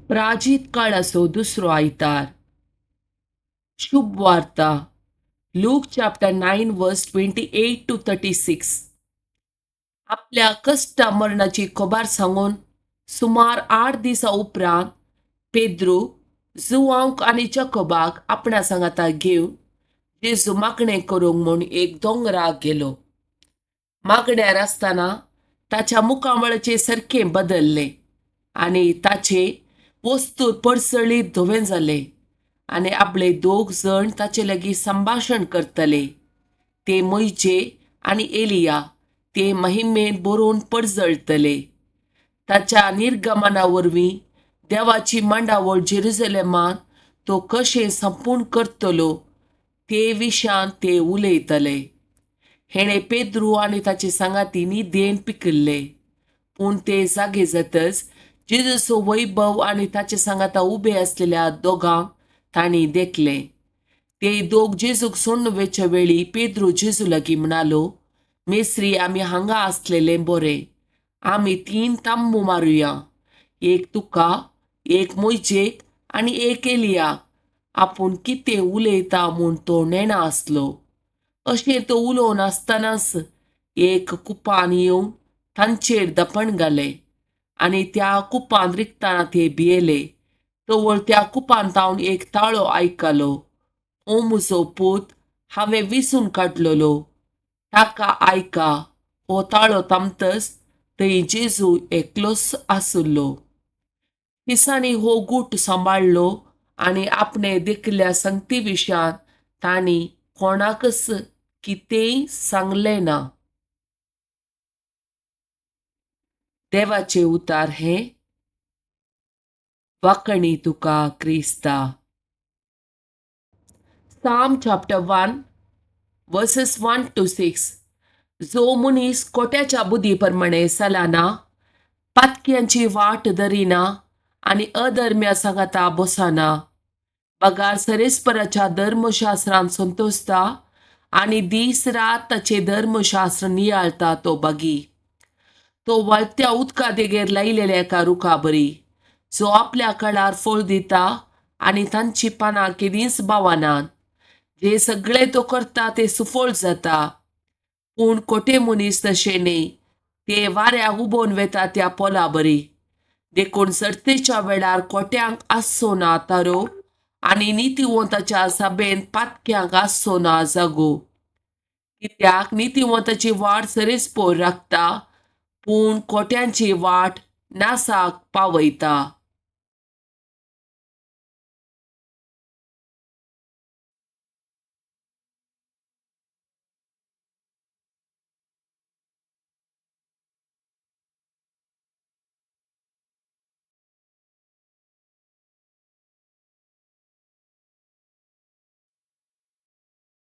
प्राचीन काळाचो दुसरो आयतार. शुभ वार्ता. लूक चॅप्टर 9 वर्स 28 to 36. आपल्या कष्ट मरणाची खबर सांगून सुमार 8 दिसा उपरांत पेद्रू जुआंक आनी चकोबाक आपणा सांगाता घेवन जेजू मागणें करूंक म्हूण एक दोंगराक गेलो. मागण्यार आसतना ताच्या मुखामळाचे सारकें बदल्लें आनी ताचे वस्तू पडसळीत धुवें जाले आनी आपले 2 जण ताचे लागीं संभाशण करतले. ते मोइजे आनी एलिया ते महिमेन बरोवन पडजळटले. ताच्या निर्गमना वरवीं देवाची मांडावळ जेरुसलेमान तो कशें संपूर्ण करतलो ते विशान ते उलयतले. हेणे पेद्रू आनी ताचे सांगाती न्हिदेन पिकिल्ले, पूण ते जागे जातच जेजूचो वैभव आनी ताचे सांगाता उबे आसलेल्या दोगांक तांणी देखले. ते दोग जेजूक सोडून वेचे वेळी पेद्रू जेजू लागीं म्हणालो, मेस्त्री, आमी हांगा आसलेलें बरें. आमी 3 तांबू मारुया, एक तुका, एक मोइजेक आनी एक एलियाक. आपूण कितें उलयता म्हूण तो नेणा आसलो. अशें तो उलोवन आसतनाच एक कुपान येवन तांचेर दपण घालें आनी त्या कुपान रिगतना ते भियेले. तवळ त्या कुपान तावन एक ताळो आयकलो. ओ म्हजो पूत, हांवें विसून काडलोलो, ताका आयका. हो ताळो थांबतच थंय जेजू एकलोच आसुल्लो. दिसांनी हो गूट सांबाळलो आनी आपणे देखल्या संगती विशयान तांणी कोणाकच कितेंय सांगलें ना. देवाचे उतार हे. वाकणी तुका Crysta. Psalm chapter 1 verses 1 to 6. जो मनीस कोट्याच्या बुद्धीप्रमाणे चलाना, पातक्यांची वाट धरिना आनी अधर्म्या सांगाता बसना, पगार सरेस्पराच्या धर्मशास्त्रांत संतोसता आनी दीस रात ताचे धर्मशास्त्र नियाळता तो बागी. तो वळत्या उदका देगेर लायलेल्या एका रुखा बरी, जो आपल्या काळार फळ दिता आनी तांची पानां केदींच बावनात. जे सगळे तो करता ते सुफळ जाता. पूण कोटे मनीस तशें न्ही, ते वाऱ्याक उबोवन वेता त्या पोला बरी. देखून सर्तेच्या वेळार कोट्यांक आसचो ना तारो आनी नितिवंताच्या सभेन पातक्यांक आसचो ना जागो. कित्याक नितिवंताची वाट सरेस्पोर राखता, पूण कोट्यांची वाट नासाक पावयता.